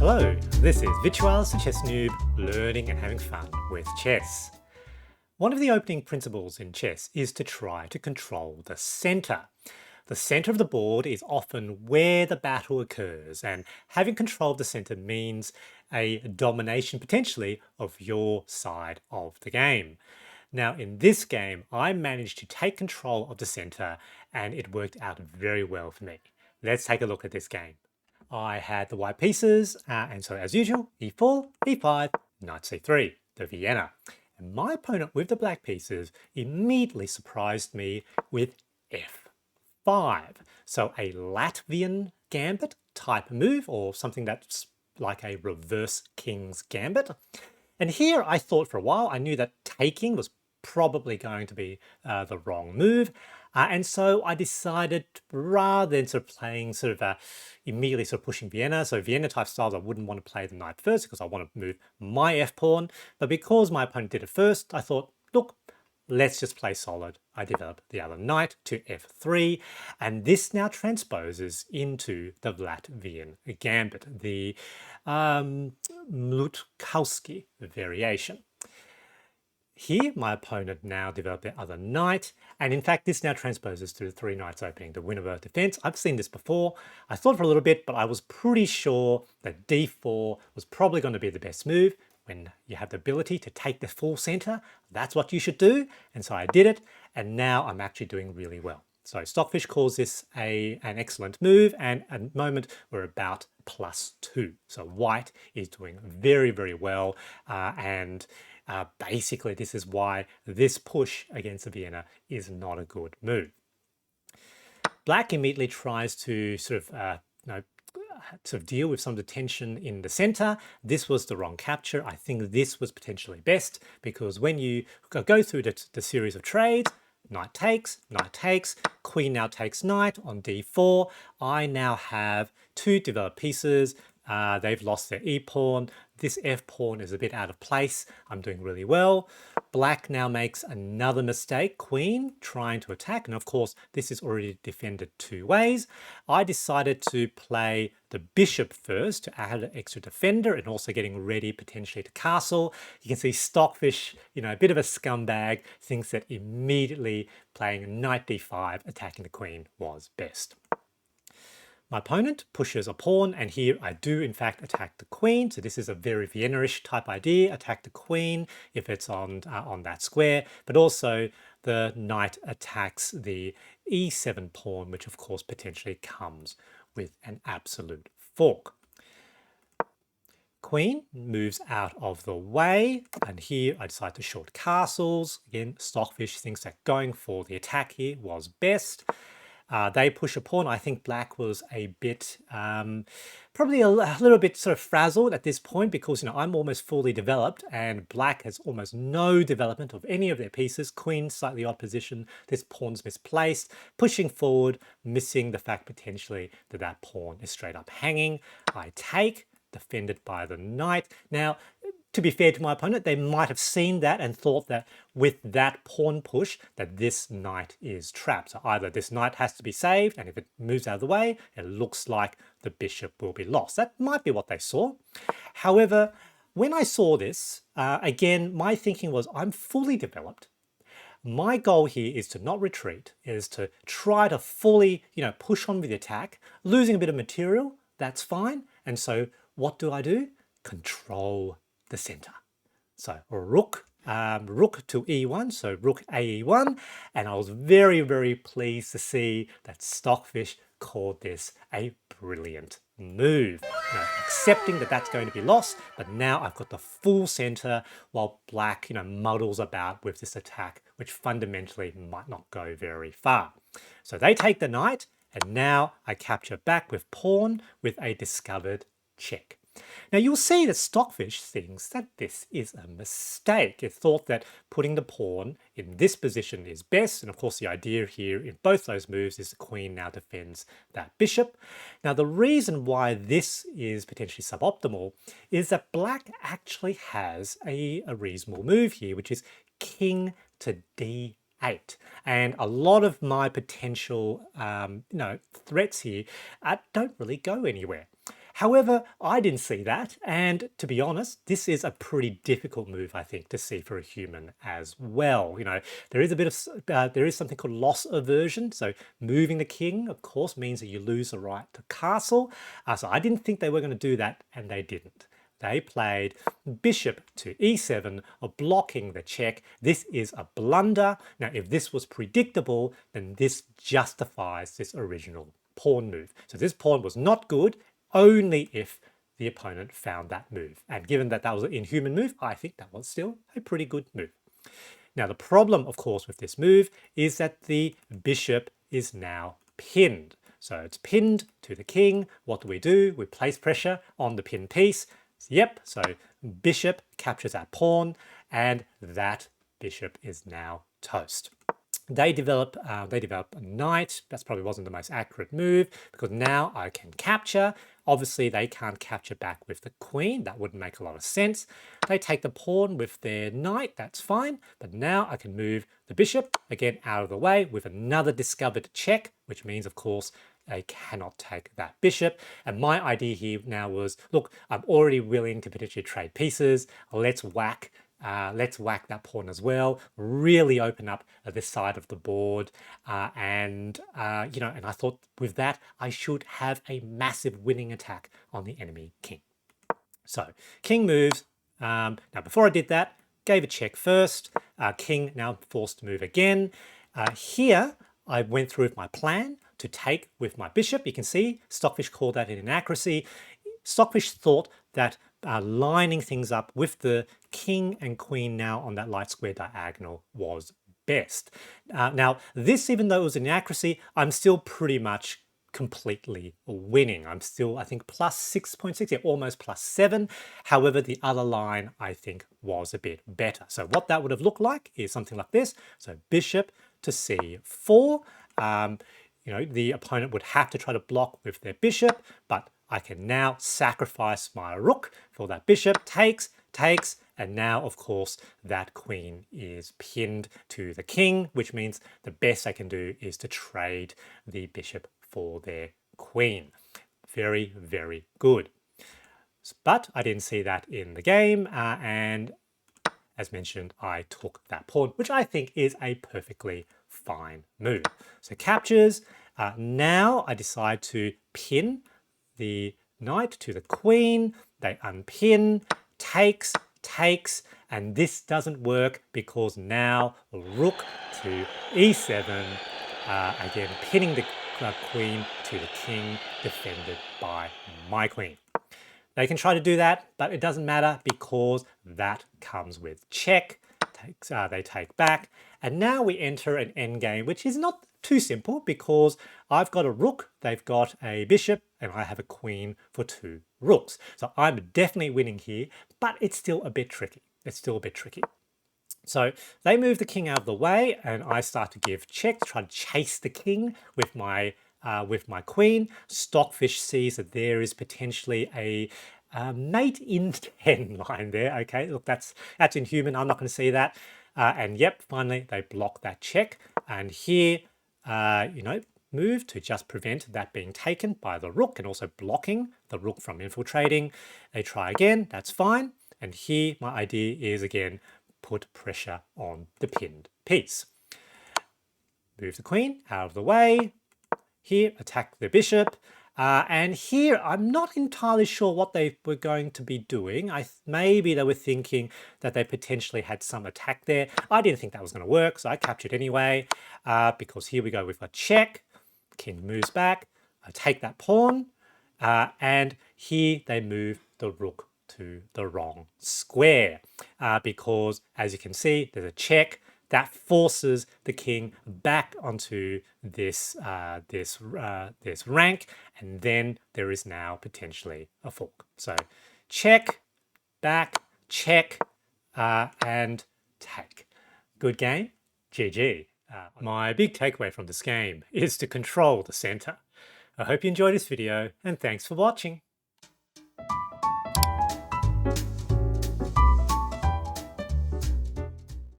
Hello, this is Virtuals, the chess noob, learning and having fun with chess. One of the opening principles in chess is to try to control the center. The center of the board is often where the battle occurs, and having control of the center means a domination potentially of your side of the game. Now in this game, I managed to take control of the center and it worked out very well for me. Let's take a look at this game. I had the white pieces, and so as usual, e4, e5, knight c3, the Vienna. And my opponent with the black pieces immediately surprised me with f5. So a Latvian Gambit type move, or something that's like a reverse King's Gambit. And here I thought for a while, I knew that taking was probably going to be the wrong move. And so I decided, rather than sort of playing immediately pushing Vienna, so Vienna type styles, I wouldn't want to play the knight first because I want to move my f-pawn. But because my opponent did it first, I thought, look, let's just play solid. I developed the other knight to f3, and this now transposes into the Latvian Gambit, the Mlotkowski Variation. Here, my opponent now developed the other knight, and in fact, this now transposes to the three knights opening, the Winawer Defense. I've seen this before. I thought for a little bit, but I was pretty sure that d4 was probably going to be the best move. When you have the ability to take the full center, that's what you should do. And so I did it, and now I'm actually doing really well. So Stockfish calls this an excellent move, and at the moment we're about +2. So white is doing very, very well, basically, this is why this push against the Vienna is not a good move. Black immediately tries to sort of deal with some of the tension in the center. This was the wrong capture. I think this was potentially best because when you go through the series of trades, knight takes, queen now takes knight on d4. I now have two developed pieces. They've lost their e-pawn. This f-pawn is a bit out of place. I'm doing really well. Black now makes another mistake, queen, trying to attack. And of course, this is already defended two ways. I decided to play the bishop first to add an extra defender and also getting ready potentially to castle. You can see Stockfish, a bit of a scumbag, thinks that immediately playing knight d5, attacking the queen was best. My opponent pushes a pawn, and here I do in fact attack the queen. So this is a very Vienna-ish type idea, attack the queen if it's on that square, but also the knight attacks the e7 pawn, which of course potentially comes with an absolute fork. Queen moves out of the way, and here I decide to short castles. Again, Stockfish thinks that going for the attack here was best. They push a pawn. I think black was a bit, probably a little bit sort of frazzled at this point because, I'm almost fully developed and black has almost no development of any of their pieces. Queen, slightly odd position. This pawn's misplaced. Pushing forward, missing the fact potentially that that pawn is straight up hanging. I take, defended by the knight. Now, to be fair to my opponent, they might have seen that and thought that with that pawn push that this knight is trapped. So either this knight has to be saved, and if it moves out of the way, it looks like the bishop will be lost. That might be what they saw. However, when I saw this, again, my thinking was I'm fully developed. My goal here is to not retreat, is to try to fully, push on with the attack. Losing a bit of material, that's fine. And so what do? Control the center. So rook to e1, so rook ae1, and I was very, very pleased to see that Stockfish called this a brilliant move. Accepting that that's going to be lost, but now I've got the full center while black, muddles about with this attack, which fundamentally might not go very far. So they take the knight, and now I capture back with pawn with a discovered check. Now you'll see that Stockfish thinks that this is a mistake. It thought that putting the pawn in this position is best, and of course the idea here in both those moves is the queen now defends that bishop. Now the reason why this is potentially suboptimal is that black actually has a reasonable move here, which is king to d8. And a lot of my potential threats here don't really go anywhere. However, I didn't see that, and to be honest, this is a pretty difficult move, I think, to see for a human as well. There is a bit of there is something called loss aversion. So moving the king, of course, means that you lose the right to castle. So I didn't think they were going to do that, and they didn't. They played bishop to e7, blocking the check. This is a blunder. Now, if this was predictable, then this justifies this original pawn move. So this pawn was not good, only if the opponent found that move. And given that that was an inhuman move, I think that was still a pretty good move. Now, the problem, of course, with this move is that the bishop is now pinned. So it's pinned to the king. What do? We place pressure on the pinned piece. Yep, so bishop captures that pawn, and that bishop is now toast. They develop a knight. That probably wasn't the most accurate move, because now I can capture. Obviously, they can't capture back with the queen. That wouldn't make a lot of sense. They take the pawn with their knight. That's fine. But now I can move the bishop, again, out of the way with another discovered check, which means, of course, they cannot take that bishop. And my idea here now was, look, I'm already willing to potentially trade pieces. Let's whack that pawn as well. Really open up this side of the board. And I thought with that, I should have a massive winning attack on the enemy king. So king moves. Now, before I did that, gave a check first. King now forced to move again. Here, I went through with my plan to take with my bishop. You can see Stockfish called that an inaccuracy. Stockfish thought that lining things up with the king and queen now on that light square diagonal was best. Now, this, even though it was an inaccuracy, I'm still pretty much completely winning. I'm still, I think, plus 6.6, yeah, almost plus 7. However, the other line, I think, was a bit better. So what that would have looked like is something like this. So bishop to c4. The opponent would have to try to block with their bishop, but I can now sacrifice my rook for that bishop. Takes, and now, of course, that queen is pinned to the king, which means the best I can do is to trade the bishop for their queen. Very, very good. But I didn't see that in the game, and as mentioned, I took that pawn, which I think is a perfectly fine move. So captures. Now I decide to pin the knight to the queen. They unpin, takes, and this doesn't work because now rook to e7, again pinning the queen to the king, defended by my queen. They can try to do that, but it doesn't matter because that comes with check. They take back, and now we enter an endgame, which is not too simple because I've got a rook, they've got a bishop, and I have a queen for 2 rooks. So I'm definitely winning here, but it's still a bit tricky. So they move the king out of the way, and I start to give check to try to chase the king with my queen. Stockfish sees that there is potentially a mate in 10 line there. Okay, look, that's inhuman. I'm not going to see that. And yep, finally they block that check. And here, move to just prevent that being taken by the rook and also blocking the rook from infiltrating. They try again. That's fine. And here, my idea is again, put pressure on the pinned piece. Move the queen out of the way. Here, attack the bishop. And here, I'm not entirely sure what they were going to be doing. Maybe they were thinking that they potentially had some attack there. I didn't think that was going to work, so I captured anyway, because here we go with a check. King moves back. I take that pawn, and here they move the rook to the wrong square, because, as you can see, there's a check. That forces the king back onto this rank, and then there is now potentially a fork. So check, back, check, and take. Good game, GG. My big takeaway from this game is to control the center. I hope you enjoyed this video, and thanks for watching.